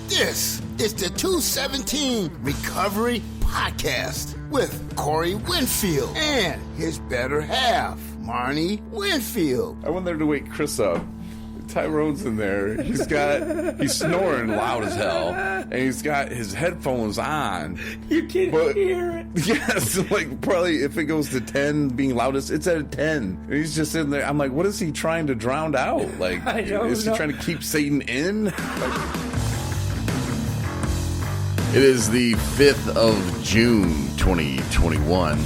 This is the 217 Recovery Podcast with Corey Winfield and his better half, Marney Winfield. I went there to wake Chris up. Tyrone's in there. He's snoring loud as hell, and he's got his headphones on. You can't hear it. Yes, like probably if it goes to 10 being loudest, it's at a 10. And he's just sitting there. I'm like, what is he trying to drown out? Like, is he trying to keep Satan in? It is the 5th of June, 2021.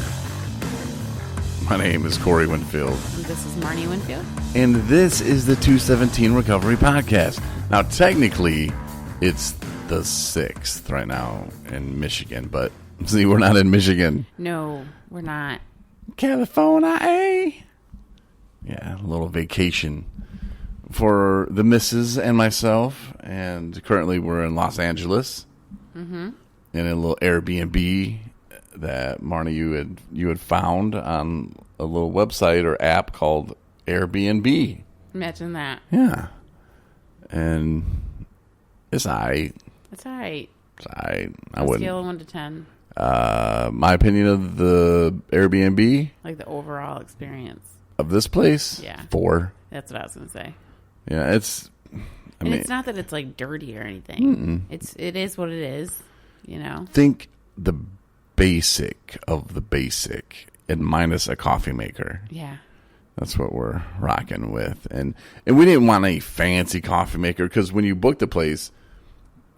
My name is Corey Winfield. And this is Marney Winfield. And this is the 217 Recovery Podcast. Now, technically, it's the 6th right now in Michigan. But, see, we're not in Michigan. No, we're not. California, eh? Yeah, a little vacation for the missus and myself. And currently, we're in Los Angeles. Mm-hmm. In a little Airbnb that Marnie you had found on a little website or app called Airbnb. Imagine that. Yeah. And it's all right. It's all right. It's all right. On a scale of 1 to 10. My opinion of the Airbnb. Like the overall experience. Of this place? Yeah. 4. That's what I was going to say. Yeah, it's... I mean, it's not that it's like dirty or anything. It is what it is, you know. Think the basic of the basic and minus a coffee maker. Yeah. That's what we're rocking with. And we didn't want a fancy coffee maker because when you booked the place,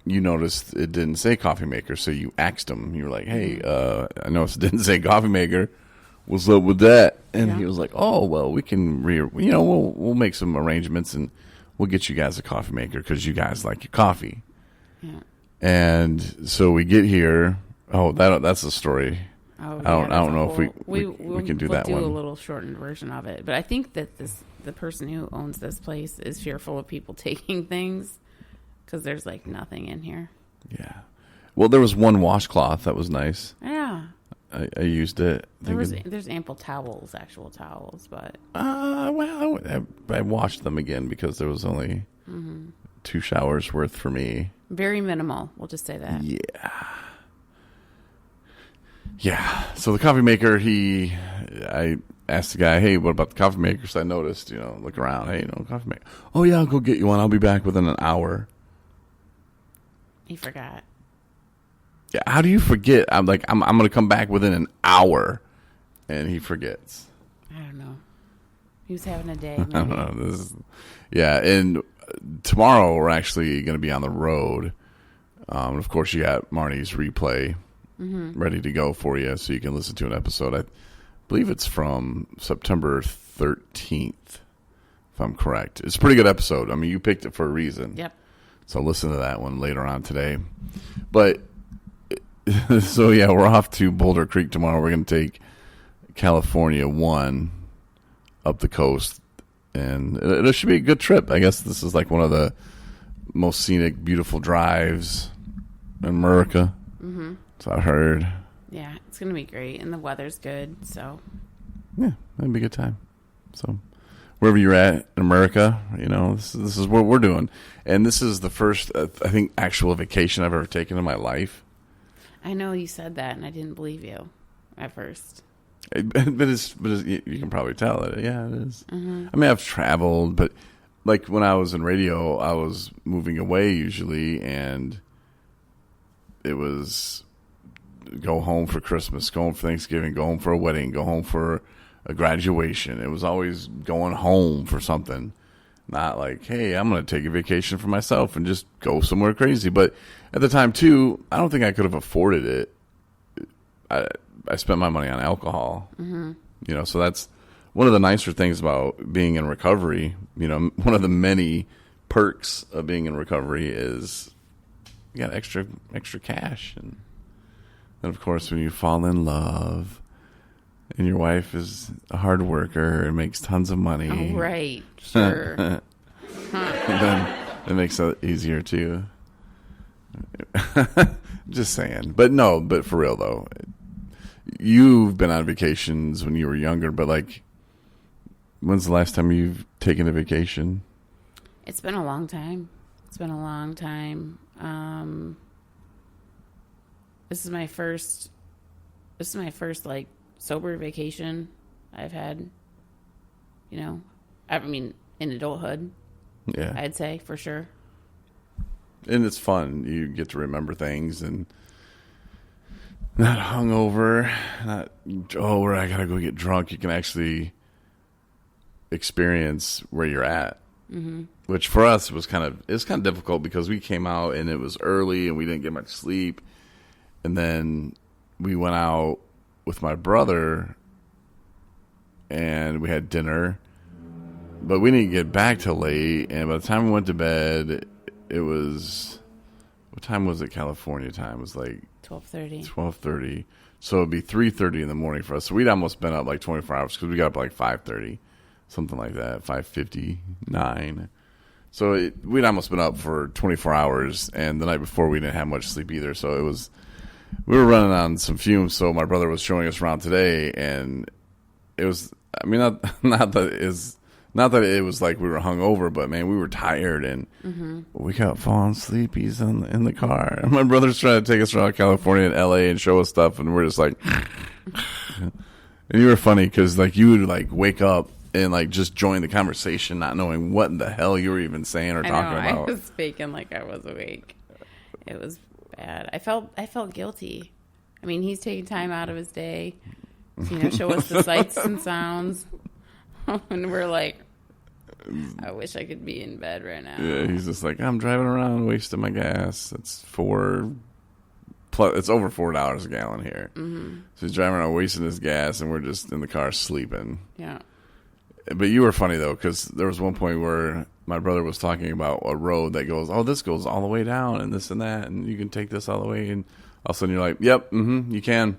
you noticed it didn't say coffee maker. So you asked him. You were like, hey, I noticed it didn't say coffee maker. What's up with that? And he was like, oh, well, we can, we'll make some arrangements and we'll get you guys a coffee maker because you guys like your coffee. Yeah. And so we get here. Oh, that's the story. Oh, I don't know if we can do that one. We'll do a little shortened version of it. But I think that the person who owns this place is fearful of people taking things because there's like nothing in here. Yeah. Well, there was one washcloth that was nice. Yeah. I used it. There's ample towels, actual towels, but well, I washed them again because there was only 2 showers worth for me. Very minimal. We'll just say that. Yeah. So the coffee maker, I asked the guy, hey, what about the coffee maker? So I noticed, look around. Hey, no coffee maker. Oh yeah, I'll go get you one. I'll be back within an hour. He forgot. Yeah, how do you forget? I'm like, I'm going to come back within an hour, and he forgets. I don't know. He was having a day. I don't know. And tomorrow we're actually going to be on the road. Of course, you got Marnie's replay ready to go for you, so you can listen to an episode. I believe it's from September 13th, if I'm correct. It's a pretty good episode. I mean, you picked it for a reason. Yep. So listen to that one later on today. But... So, yeah, we're off to Boulder Creek tomorrow. We're going to take California 1 up the coast, and it should be a good trip. I guess this is like one of the most scenic, beautiful drives in America. Mm-hmm. So I heard. Yeah, it's going to be great, and the weather's good, so. Yeah, it'll be a good time. So wherever you're at in America, this is what we're doing. And this is the first, I think, actual vacation I've ever taken in my life. I know you said that, and I didn't believe you at first. But you can probably tell it. Yeah, it is. Mm-hmm. I mean, I've traveled, but like when I was in radio, I was moving away usually, and it was go home for Christmas, go home for Thanksgiving, go home for a wedding, go home for a graduation. It was always going home for something. Not like, hey, I'm going to take a vacation for myself and just go somewhere crazy. But at the time, too, I don't think I could have afforded it. I spent my money on alcohol. Mm-hmm. So that's one of the nicer things about being in recovery. One of the many perks of being in recovery is you got extra cash. And of course, when you fall in love and your wife is a hard worker and makes tons of money. Oh, right. Sure. Then it makes it easier, too. Just saying. But for real, though. You've been on vacations when you were younger, but, like, when's the last time you've taken a vacation? It's been a long time. It's been a long time. This is my first like sober vacation I've had. You know, I mean, in adulthood. Yeah, I'd say for sure. And it's fun. You get to remember things and not hungover. Not where I gotta go get drunk. You can actually experience where you're at. Mm-hmm. Which for us was kind of difficult because we came out and it was early and we didn't get much sleep. And then we went out with my brother and we had dinner, but we didn't get back till late. And by the time we went to bed, it was, what time was it? California time. It was like 12:30. So it'd be 3:30 in the morning for us. So we'd almost been up like 24 hours because we got up like 5:30, something like that, 5:59. So we'd almost been up for 24 hours. And the night before we didn't have much sleep either. So we were running on some fumes. So my brother was showing us around today, and it was, I mean, not that it was like we were hungover, but man, we were tired and we got falling sleepies in the car. And my brother's trying to take us around California and LA and show us stuff, and we're just like, and you were funny because like you would like wake up and like just join the conversation, not knowing what the hell you were even saying or talking about. I was faking like I was awake. It was bad. I felt guilty. I mean, he's taking time out of his day to show us the sights and sounds. And we're like, I wish I could be in bed right now. Yeah, he's just like, I'm driving around wasting my gas. It's over $4 a gallon here. Mm-hmm. So he's driving around wasting his gas, and we're just in the car sleeping. Yeah. But you were funny, though, because there was one point where my brother was talking about a road that goes, this goes all the way down and this and that, and you can take this all the way. And all of a sudden you're like, yep, you can.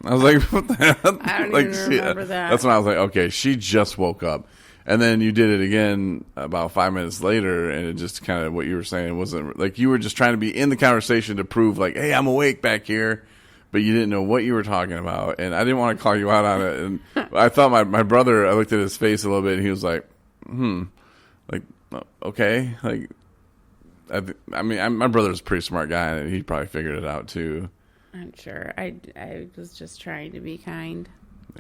I was like, what the hell? I don't even remember that. That's when I was like, okay, she just woke up. And then you did it again about 5 minutes later, and it just kind of, what you were saying wasn't, like you were just trying to be in the conversation to prove, like, hey, I'm awake back here. But you didn't know what you were talking about, and I didn't want to call you out on it. And I thought my brother, I looked at his face a little bit, and he was like, like, okay. Like, I mean, my brother's a pretty smart guy, and he probably figured it out, too. I'm sure. I was just trying to be kind.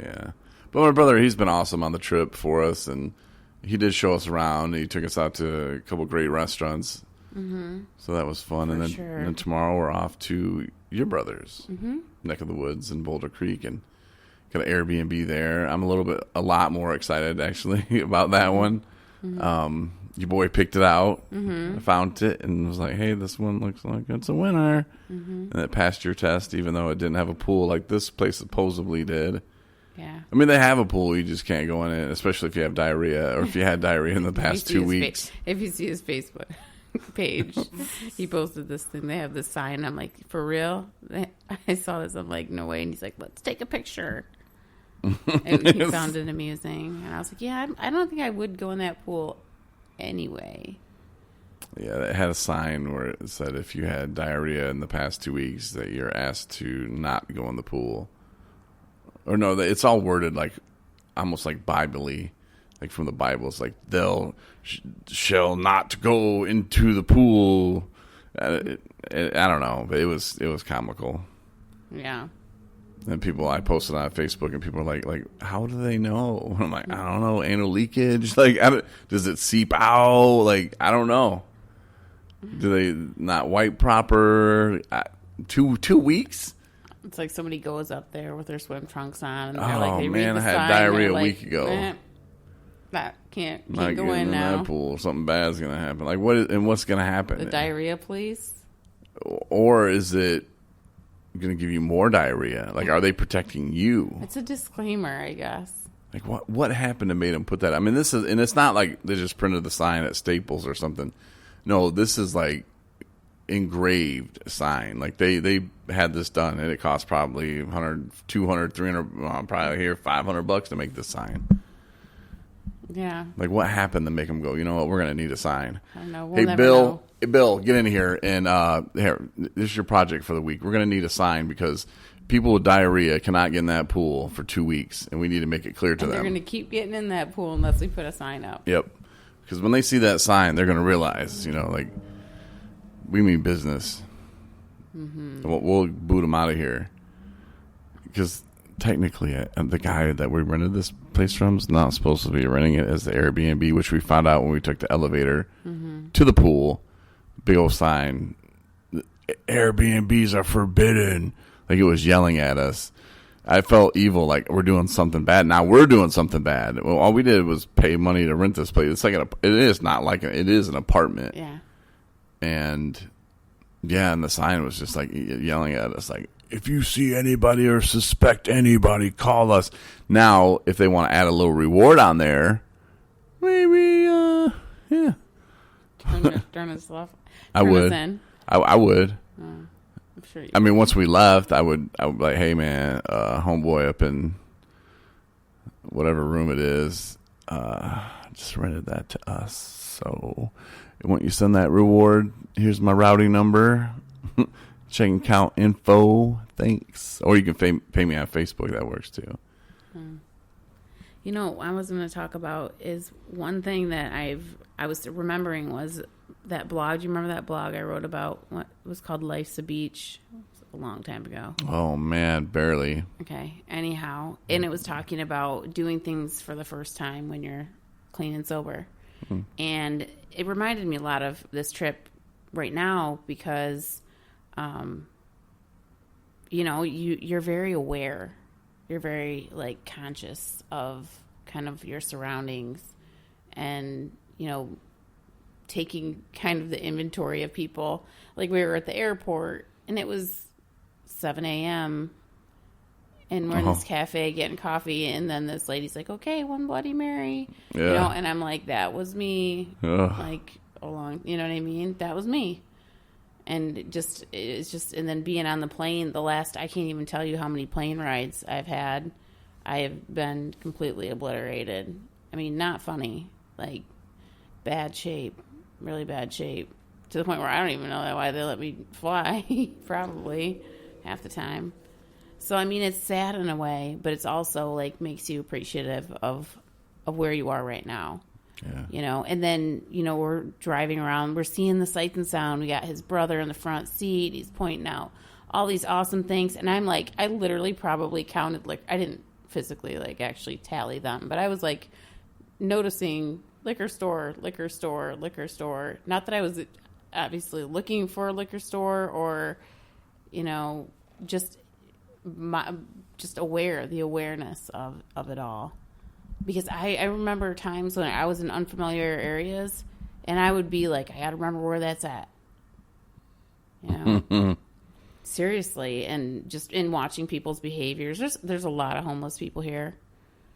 Yeah. But my brother, he's been awesome on the trip for us, and he did show us around. He took us out to a couple great restaurants. Mm-hmm. So that was fun. And then tomorrow we're off to your brother's neck of the woods in Boulder Creek and got an Airbnb there. I'm a lot more excited, actually, about that one. Mm-hmm. Your boy picked it out, found it, and was like, hey, this one looks like it's a winner. Mm-hmm. And it passed your test, even though it didn't have a pool like this place supposedly did. Yeah. I mean, they have a pool. You just can't go in it, especially if you have diarrhea or if you had diarrhea in the past 2 weeks. If you see his Facebook page, he posted this thing. They have this sign. I'm like, for real? I saw this. I'm like, no way. And he's like, let's take a picture. And he found it amusing. And I was like, yeah, I don't think I would go in that pool anyway. Yeah, it had a sign where it said if you had diarrhea in the past 2 weeks that you're asked to not go in the pool. Or no, it's all worded like almost like Bible-y, like from the Bible. It's like thou shall not go into the pool. I don't know, but it was comical. Yeah. And I posted on Facebook, and people are like, how do they know? And I'm like, I don't know, anal leakage. Like, does it seep out? Like, I don't know. Do they not wipe proper? 2 weeks? It's like somebody goes up there with their swim trunks on, and they're like, they read the I had sign, diarrhea a week ago. That can't not go in now. That pool. Something bad's gonna happen. Like what's gonna happen? The diarrhea, please. Or is it gonna give you more diarrhea? Like, are they protecting you? It's a disclaimer, I guess. Like, what happened to make them put that? I mean, and it's not like they just printed the sign at Staples or something. No, this is like engraved sign. Like they had this done, and it cost probably $100, $200, $300, probably here $500 to make this sign. Yeah. Like, what happened to make them go, you know what, we're going to need a sign. I don't know. Hey, Bill, get in here, and here, this is your project for the week. We're going to need a sign because people with diarrhea cannot get in that pool for 2 weeks, and we need to make it clear to them. They're going to keep getting in that pool unless we put a sign up. Yep. Because when they see that sign, they're going to realize, like, we mean business. Mm-hmm. We'll boot them out of here. Because technically, the guy that we rented this place from is not supposed to be renting it as the Airbnb, which we found out when we took the elevator to the pool. Big old sign. Airbnbs are forbidden. Like, it was yelling at us. I felt evil, like we're doing something bad. Now we're doing something bad. Well, all we did was pay money to rent this place. It's like it is not like it is an apartment. Yeah. And the sign was just like yelling at us, like, if you see anybody or suspect anybody, call us. Now, if they want to add a little reward on there, maybe, yeah. Turn us off. I would. I would. I'm sure I mean, once we left, I would be like, hey, man, homeboy up in whatever room it is, just rented that to us. So when you send that reward, here's my routing number. Checking account info. Thanks. Or you can pay me on Facebook. That works too. You know, I was going to talk about is one thing that I was remembering was that blog. Do you remember that blog I wrote about? What it was called Life's a Beach? It was a long time ago. Oh, man, barely. Okay. Anyhow, and it was talking about doing things for the first time when you're clean and sober. And it reminded me a lot of this trip right now because, you know, you're very aware. You're very, like, conscious of kind of your surroundings and, you know, taking kind of the inventory of people. Like, we were at the airport, and it was 7 a.m., and we're in this cafe getting coffee, and then this lady's like, okay, one Bloody Mary. Yeah. You know, and I'm like, that was me. Ugh. Like, you know what I mean? That was me. And it's just, and then being on the plane, I can't even tell you how many plane rides I've had. I have been completely obliterated. I mean, not funny, like bad shape, really bad shape, to the point where I don't even know why they let me fly, probably half the time. So, I mean, it's sad in a way, but it's also like makes you appreciative of where you are right now. Yeah. You know, and then, you know, we're driving around, we're seeing the sights and sound. We got his brother in the front seat. He's pointing out all these awesome things. And I'm like, I literally probably counted, like, I didn't physically, like, actually tally them, but I was, like, noticing liquor store, liquor store, liquor store. Not that I was obviously looking for a liquor store or, you know, just aware, the awareness of it all. Because I remember times when I was in unfamiliar areas, and I would be like, I got to remember where that's at. You know? Seriously. And just in watching people's behaviors, there's a lot of homeless people here,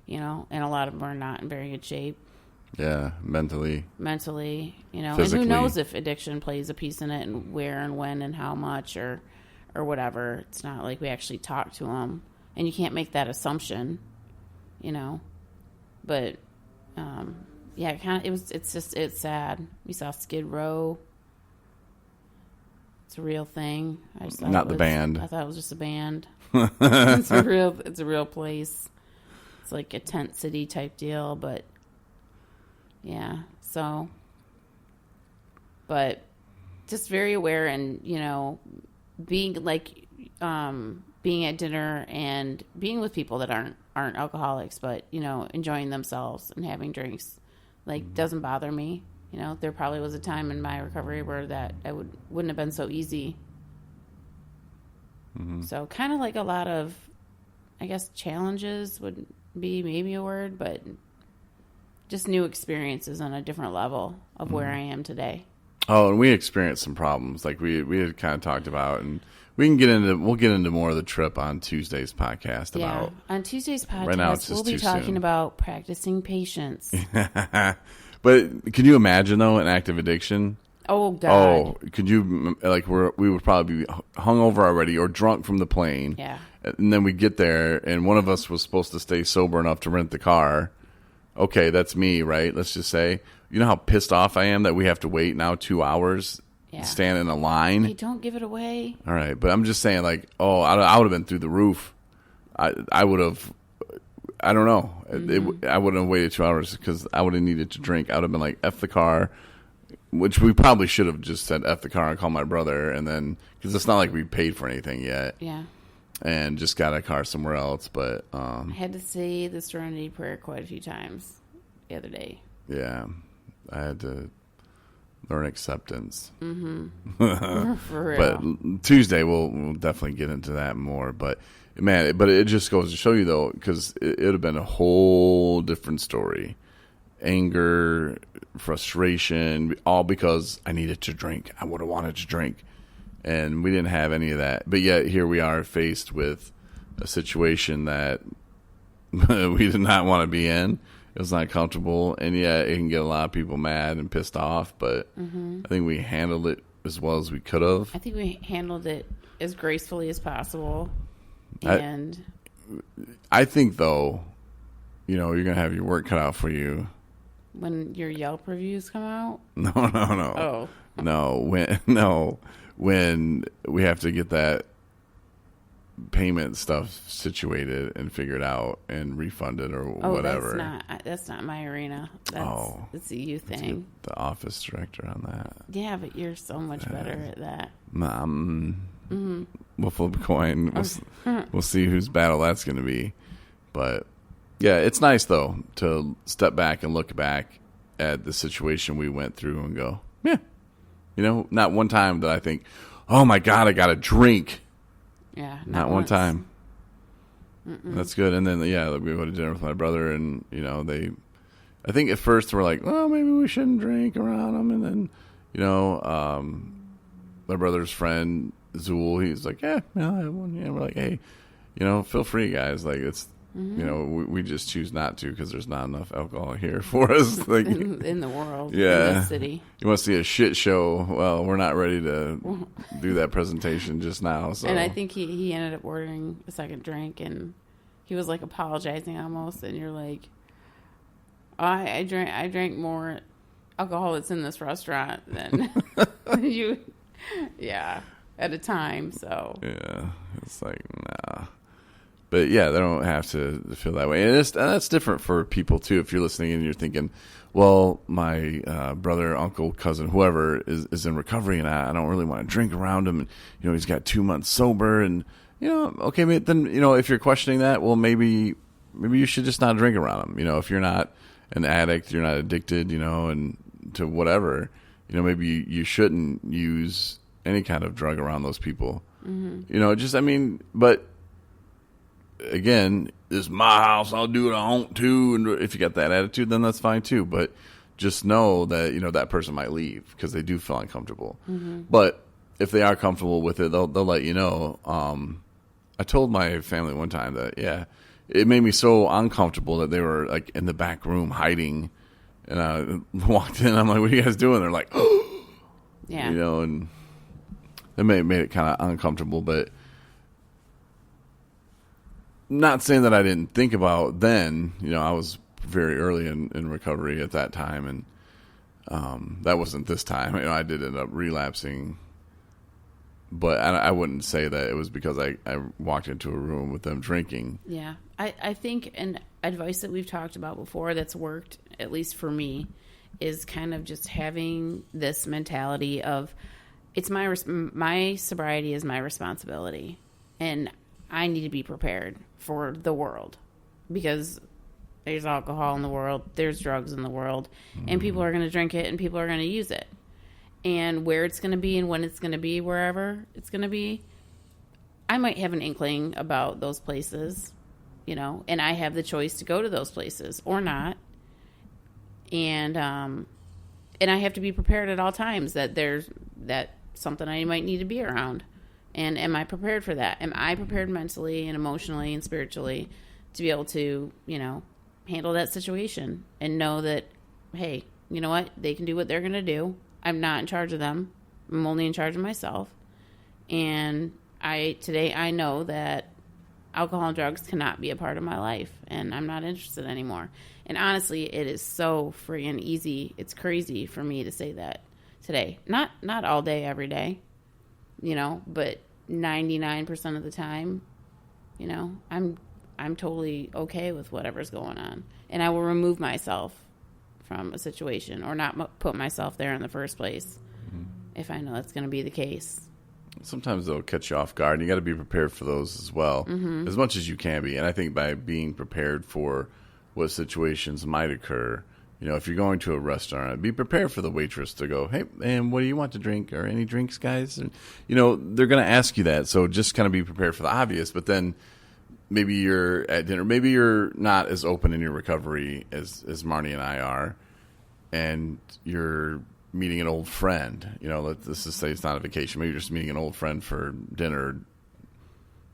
you know, and a lot of them are not in very good shape. Yeah, mentally, you know, physically. And who knows if addiction plays a piece in it and where and when and how much or whatever. It's not like we actually talk to them, and you can't make that assumption, you know. But, yeah, it's sad. We saw Skid Row. It's a real thing. I just thought Not the band. I thought it was just a band. It's a real place. It's like a tent city type deal, but yeah. So, but just very aware, and you know, being like, being at dinner and being with people that aren't alcoholics, but, you know, enjoying themselves and having drinks, like, doesn't bother me. You know, there probably was a time in my recovery where that wouldn't have been so easy. Mm-hmm. So kind of like a lot of, I guess, challenges would be maybe a word, but just new experiences on a different level of where I am today. Oh, and we experienced some problems, like we had kind of talked about, and we'll get into more of the trip on Tuesday's podcast. Yeah, on Tuesday's podcast, right now it's we'll just be talking about practicing patience. But could you imagine though an active addiction? Oh God! Oh, could you we would probably be hungover already or drunk from the plane. Yeah, and then we get there, and one of us was supposed to stay sober enough to rent the car. Okay, that's me, right? Let's just say. You know how pissed off I am that we have to wait now 2 hours, stand in a line? Hey, don't give it away. All right, but I'm just saying, like, I would have been through the roof. I would have I don't know. I wouldn't have waited 2 hours because I would have needed to drink. I would have been like, F the car, which we probably should have just said F the car and call my brother. And then, because it's not like we paid for anything yet. Yeah. And just got a car somewhere else. But I had to say the Serenity Prayer quite a few times the other day. Yeah. I had to learn acceptance. For real. But Tuesday, we'll definitely get into that more. But man, it just goes to show you, though, because it would have been a whole different story. Anger, frustration, all because I needed to drink. I would have wanted to drink. And we didn't have any of that. But yet, here we are faced with a situation that we did not want to be in. It was not comfortable. And yeah, it can get a lot of people mad and pissed off. But I think we handled it as well as we could have. I think we handled it as gracefully as possible. And I think, though, you're going to have your work cut out for you. When your Yelp reviews come out? No. Oh. When we have to get that payment stuff situated and figured out and refunded or whatever. That's not my arena. It's a you thing. The office director on that. Yeah, but you're so much better at that. We'll flip a coin. We'll see whose battle that's going to be. But yeah, it's nice though to step back and look back at the situation we went through and go, yeah, not one time that I think, oh my God, I got a drink. Yeah, not one time. That's good. And then we went to dinner with my brother, and I think at first we're like, well, maybe we shouldn't drink around them, and then my brother's friend Zool, he's like, yeah, I have one. Yeah, we're like, hey, feel free, guys. Like it's. We just choose not to because there's not enough alcohol here for us. Like in the world, yeah, in the city. You want to see a shit show? Well, we're not ready to do that presentation just now. So, and I think he ended up ordering a second drink, and he was like apologizing almost. And you're like, I drank more alcohol that's in this restaurant than you, at a time. So yeah, it's like nah. But yeah, they don't have to feel that way, and that's different for people too. If you're listening and you're thinking, "Well, my brother, uncle, cousin, whoever is in recovery, and I don't really want to drink around him, and he's got 2 months sober, and okay, then if you're questioning that, well, maybe you should just not drink around him. If you're not an addict, you're not addicted, and to whatever, maybe you shouldn't use any kind of drug around those people. But. Again, this is my house. I'll do what I want to. And if you got that attitude, then that's fine too. But just know that, that person might leave because they do feel uncomfortable. But if they are comfortable with it, they'll let you know. I told my family one time that, it made me so uncomfortable that they were like in the back room hiding. And I walked in. I'm like, what are you guys doing? They're like, oh, yeah. And it made it kind of uncomfortable, but. Not saying that I didn't think about then, I was very early in recovery at that time, and that wasn't this time. I did end up relapsing, but I wouldn't say that it was because I walked into a room with them drinking. Yeah, I think an advice that we've talked about before that's worked, at least for me, is kind of just having this mentality of it's my sobriety is my responsibility, and I need to be prepared for the world because there's alcohol in the world, there's drugs in the world, and people are going to drink it and people are going to use it. And where it's going to be and when it's going to be, wherever it's going to be, I might have an inkling about those places, and I have the choice to go to those places or not. And I have to be prepared at all times that there's something I might need to be around. And am I prepared for that? Am I prepared mentally and emotionally and spiritually to be able to, handle that situation and know that, hey, you know what? They can do what they're going to do. I'm not in charge of them. I'm only in charge of myself. And today I know that alcohol and drugs cannot be a part of my life, and I'm not interested anymore. And honestly, it is so freaking easy. It's crazy for me to say that today. Not all day, every day, but 99% of the time, I'm I'm totally okay with whatever's going on. And I will remove myself from a situation or not put myself there in the first place if I know that's going to be the case. Sometimes they'll catch you off guard, and you got to be prepared for those as well, as much as you can be. And I think by being prepared for what situations might occur, if you're going to a restaurant, be prepared for the waitress to go, "Hey, and what do you want to drink? Or any drinks, guys?" And, they're going to ask you that. So just kind of be prepared for the obvious. But then maybe you're at dinner. Maybe you're not as open in your recovery as Marnie and I are, and you're meeting an old friend. Let's just say it's not a vacation. Maybe you're just meeting an old friend for dinner,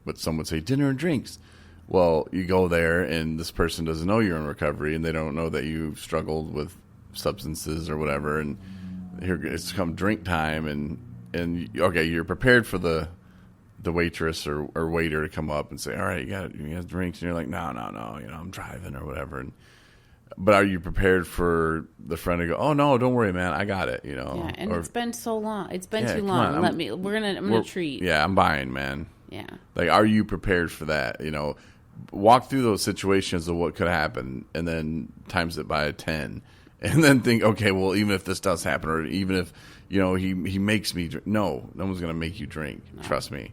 but some would say dinner and drinks. Well, you go there, and this person doesn't know you're in recovery, and they don't know that you've struggled with substances or whatever, and here it's come drink time, and okay, you're prepared for the waitress or waiter to come up and say, "All right, you got drinks," and you're like, no, I'm driving or whatever. But are you prepared for the friend to go, "Oh no, don't worry, man, I got it," Yeah, and it's been so long. It's been too come long. on, I'm gonna treat. Yeah, I'm buying, man. Yeah. Like, are you prepared for that? Walk through those situations of what could happen, and then times it by 10, and then think, okay, well, even if this does happen, or even if he makes me drink. No one's gonna make you drink. No. Trust me.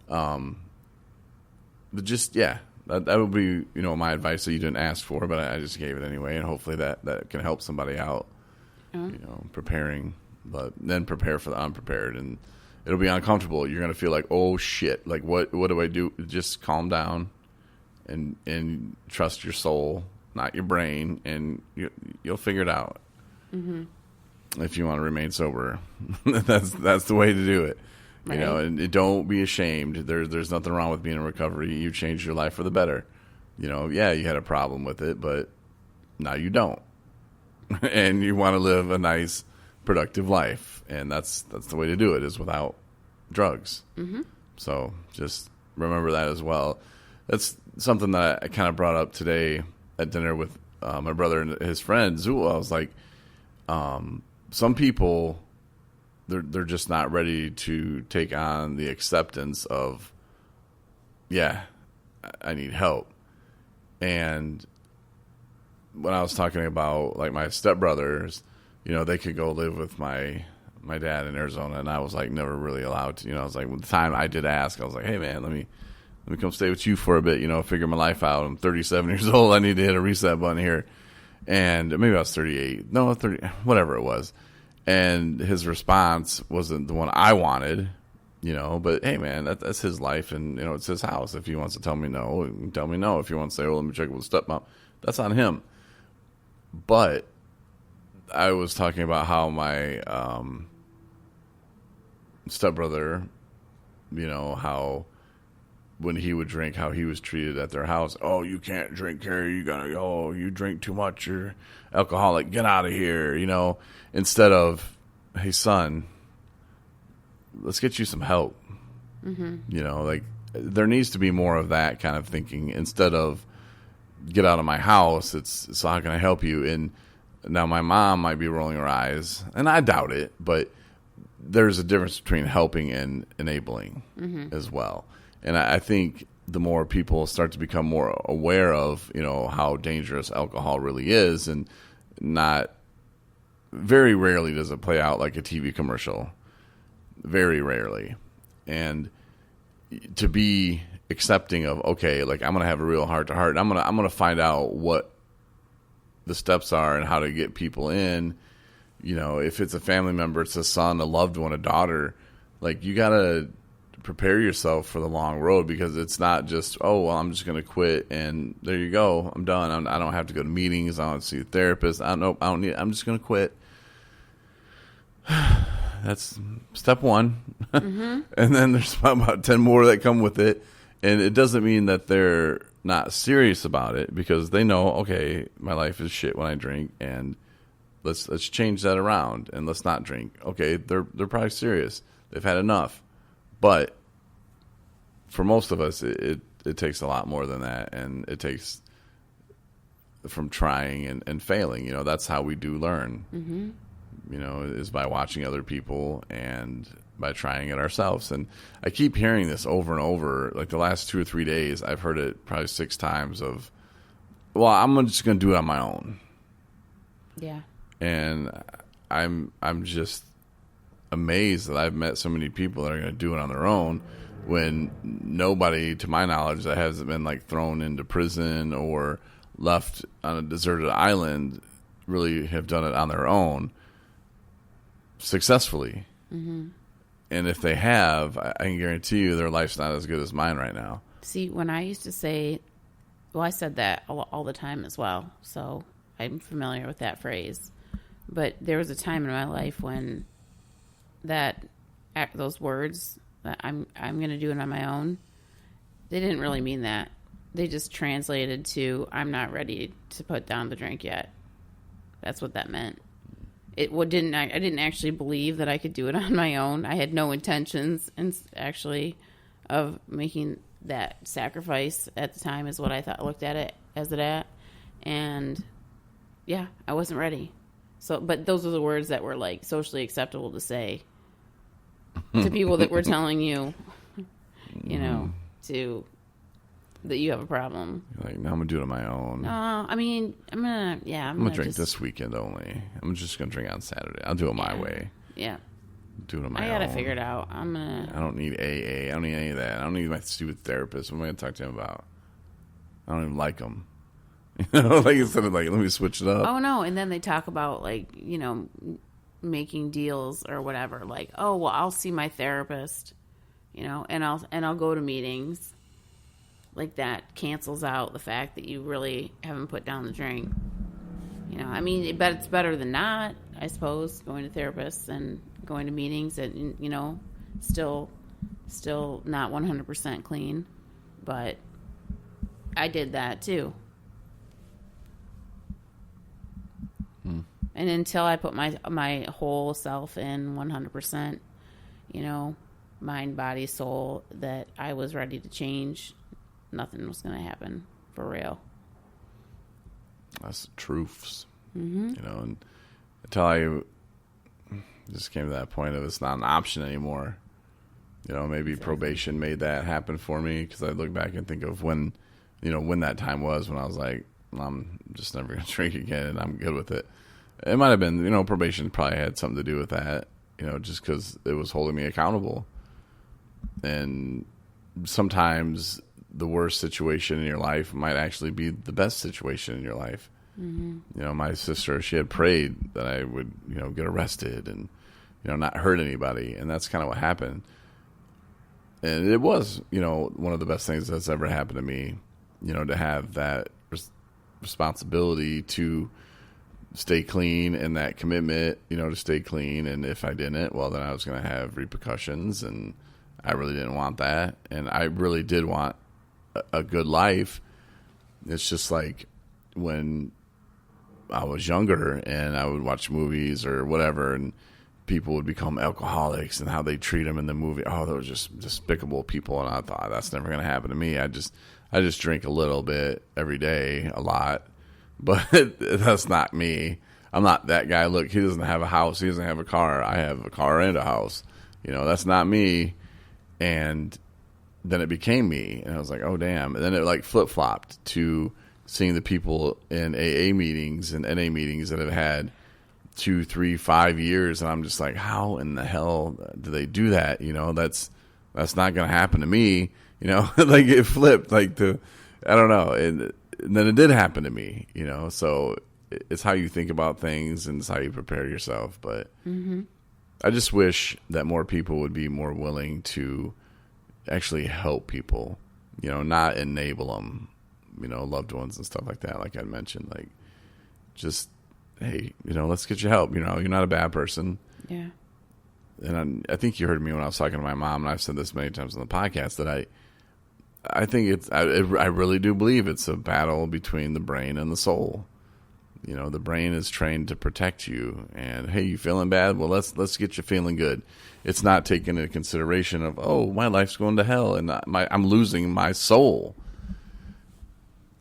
But just that would be my advice that you didn't ask for, but I just gave it anyway, and hopefully that can help somebody out. Preparing, but then prepare for the unprepared, and it'll be uncomfortable. You're gonna feel like, oh shit, like what do I do? Just calm down and trust your soul, not your brain, and you'll figure it out. If you want to remain sober. that's the way to do it. Right. And don't be ashamed. There's nothing wrong with being in recovery. You changed your life for the better. You had a problem with it, but now you don't. And you want to live a nice, productive life. And that's the way to do it, is without drugs. So just remember that as well. That's something that I kind of brought up today at dinner with my brother and his friend, Zul. I was like, some people, they're just not ready to take on the acceptance of, I need help. And when I was talking about like my stepbrothers, they could go live with my dad in Arizona, and I was like never really allowed to. I was like, with the time I did ask, I was like, "Hey man, let me come stay with you for a bit, figure my life out. I'm 37 years old. I need to hit a reset button here." And maybe I was 38. No, 30, whatever it was. And his response wasn't the one I wanted, but hey man, that's his life, and it's his house. If he wants to tell me no, he can tell me no. If he wants to say, "Well, let me check with the stepmom," that's on him. But I was talking about how my stepbrother, how when he would drink, how he was treated at their house. "Oh, you can't drink here. You drink too much. You're alcoholic. Get out of here." Instead of, "Hey son, let's get you some help." Like there needs to be more of that kind of thinking instead of, "Get out of my house. So how can I help you?" And now my mom might be rolling her eyes, and I doubt it, but there's a difference between helping and enabling as well. And I think the more people start to become more aware of, how dangerous alcohol really is, and not very rarely does it play out like a TV commercial. Very rarely. And to be accepting of, okay, like I'm going to have a real heart to heart. I'm going to find out what the steps are and how to get people in. If it's a family member, it's a son, a loved one, a daughter, like you got to prepare yourself for the long road, because it's not just, "Oh, well, I'm just going to quit and there you go, I'm done. I don't have to go to meetings. I don't see a therapist. I'm just going to quit." That's step one. And then there's about 10 more that come with it. And it doesn't mean that they're not serious about it, because they know, okay, my life is shit when I drink, and let's change that around, and let's not drink. Okay, they're probably serious. They've had enough. But for most of us, it takes a lot more than that, and it takes from trying and failing. That's how we do learn. Is by watching other people and by trying it ourselves. And I keep hearing this over and over. Like the last 2 or 3 days, I've heard it probably 6 times of, well, I'm just going to do it on my own. Yeah. And I'm just amazed that I've met so many people that are going to do it on their own when nobody, to my knowledge, that hasn't been like thrown into prison or left on a deserted island really have done it on their own successfully. Mm-hmm. And if they have, I can guarantee you their life's not as good as mine right now. See, when I used to say, well, I said that all the time as well, so I'm familiar with that phrase. But there was a time in my life when those words, that I'm going to do it on my own, they didn't really mean that. They just translated to, I'm not ready to put down the drink yet. That's what that meant. I didn't actually believe that I could do it on my own. I had no intentions, of making that sacrifice at the time, is what I looked at it as and yeah, I wasn't ready. So, but those are the words that were like socially acceptable to say to people that were telling you, that you have a problem. You're like, no, I'm gonna do it on my own. I'm gonna drink this weekend only. I'm just gonna drink on Saturday. I'll do it my way. Yeah. Do it on my own. I gotta figure it out. I don't need AA. I don't need any of that. I don't need my stupid therapist. What am I gonna talk to him about? I don't even like him. Instead of let me switch it up. Oh no! And then they talk about making deals or whatever. Like, oh well, I'll see my therapist, and I'll go to meetings. Like that cancels out the fact that you really haven't put down the drink. But it's better than not, I suppose, going to therapists and going to meetings and, still not 100% clean. But I did that too. And until I put my whole self in 100%, mind, body, soul, that I was ready to change, nothing was going to happen for real. That's the truths. Mm-hmm. And until I just came to that point of it's not an option anymore. Maybe probation made that happen for me, because I look back and think of when that time was when I was like, I'm just never going to drink again and I'm good with it. It might have been, probation probably had something to do with that, just because it was holding me accountable. And sometimes the worst situation in your life might actually be the best situation in your life. Mm-hmm. My sister, she had prayed that I would, get arrested and, not hurt anybody. And that's kind of what happened. And it was, one of the best things that's ever happened to me, to have that responsibility to stay clean and that commitment, to stay clean. And if I didn't, well, then I was going to have repercussions, and I really didn't want that. And I really did want a good life. It's just like when I was younger and I would watch movies or whatever, and people would become alcoholics and how they treat them in the movie. Oh, they were just despicable people. And I thought, that's never going to happen to me. I just drink a little bit every day, a lot, but that's not me. I'm not that guy. Look, he doesn't have a house. He doesn't have a car. I have a car and a house. That's not me. And then it became me. And I was like, oh, damn. And then it flip-flopped to seeing the people in AA meetings and NA meetings that have had 2, 3, 5 years. And I'm just like, how in the hell do they do that? That's not going to happen to me. It flipped I don't know. And then it did happen to me, so it's how you think about things and it's how you prepare yourself. But mm-hmm. I just wish that more people would be more willing to actually help people, not enable them, loved ones and stuff like that. Like I mentioned, just, hey, let's get you help. You're not a bad person. Yeah. And I think you heard me when I was talking to my mom, and I've said this many times on the podcast, that I think I really do believe it's a battle between the brain and the soul. The brain is trained to protect you, and hey, you feeling bad? Well, let's get you feeling good. It's not taking into consideration of, oh, my life's going to hell and I'm losing my soul.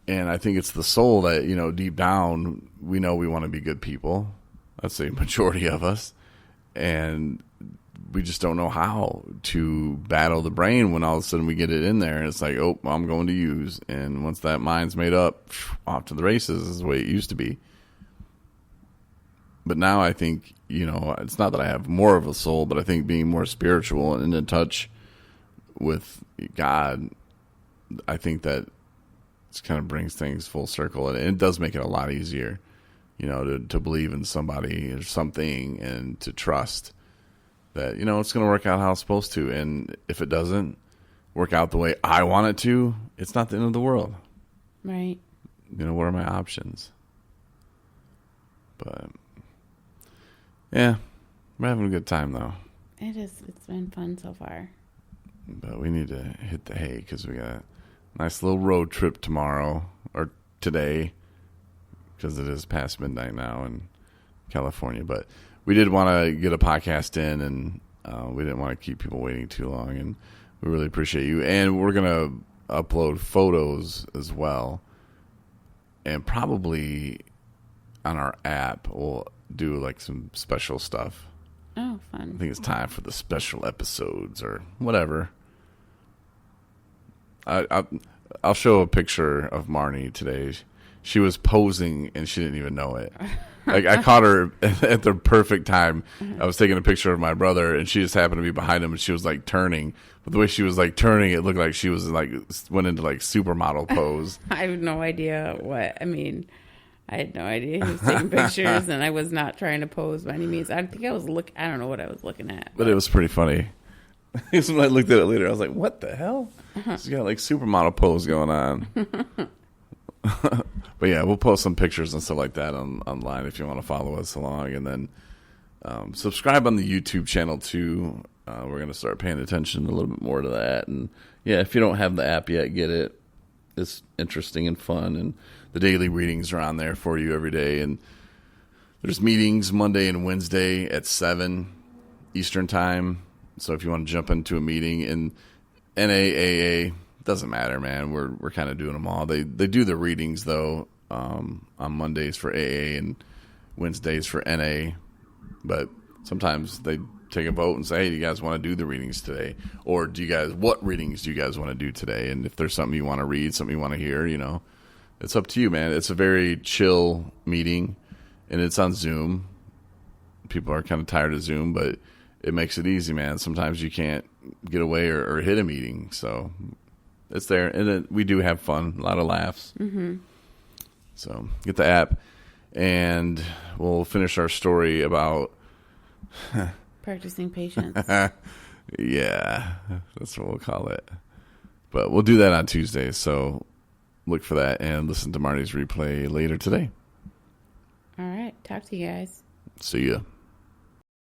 And I think it's the soul that, deep down, we know we want to be good people. That's the majority of us. And we just don't know how to battle the brain when all of a sudden we get it in there and it's like, oh, I'm going to use. And once that mind's made up, off to the races is the way it used to be. But now I think, it's not that I have more of a soul, but I think being more spiritual and in touch with God, I think that it kind of brings things full circle. And it does make it a lot easier, to believe in somebody or something and to trust that, it's going to work out how it's supposed to. And if it doesn't work out the way I want it to, it's not the end of the world. Right. What are my options? But, yeah, we're having a good time, though. It is. It's been fun so far. But we need to hit the hay because we got a nice little road trip tomorrow or today because it is past midnight now in California. But we did want to get a podcast in, and we didn't want to keep people waiting too long. And we really appreciate you. And we're going to upload photos as well. And probably on our app, we'll do like some special stuff. Oh, fun. I think it's time for the special episodes or whatever. I'll show a picture of Marnie today. She was posing and she didn't even know it. Like I caught her at the perfect time. I was taking a picture of my brother and she just happened to be behind him and she was like turning. But the way she was like turning, it looked like she was like went into like supermodel pose. I have no idea what. I mean, I had no idea he was taking pictures, and I was not trying to pose by any means. I think I was I don't know what I was looking at. But it was pretty funny. When I looked at it later, I was like, what the hell? She's got like supermodel pose going on. But yeah, we'll post some pictures and stuff like that online if you want to follow us along. And then subscribe on the YouTube channel too. We're going to start paying attention a little bit more to that. And yeah, if you don't have the app yet, get it. It's interesting and fun. And the daily readings are on there for you every day. And there's meetings Monday and Wednesday at 7 Eastern time. So if you want to jump into a meeting in NAAA, doesn't matter, man. We're kind of doing them all. They do the readings, though, on Mondays for AA and Wednesdays for NA. But sometimes they take a vote and say, hey, do you guys want to do the readings today? Or what readings do you guys want to do today? And if there's something you want to read, something you want to hear, it's up to you, man. It's a very chill meeting, and it's on Zoom. People are kind of tired of Zoom, but it makes it easy, man. Sometimes you can't get away or hit a meeting, so it's there. And we do have fun, a lot of laughs. Mm-hmm. So get the app, and we'll finish our story about practicing patience. Yeah, that's what we'll call it. But we'll do that on Tuesday, so look for that and listen to Marnie's replay later today. All right. Talk to you guys. See ya.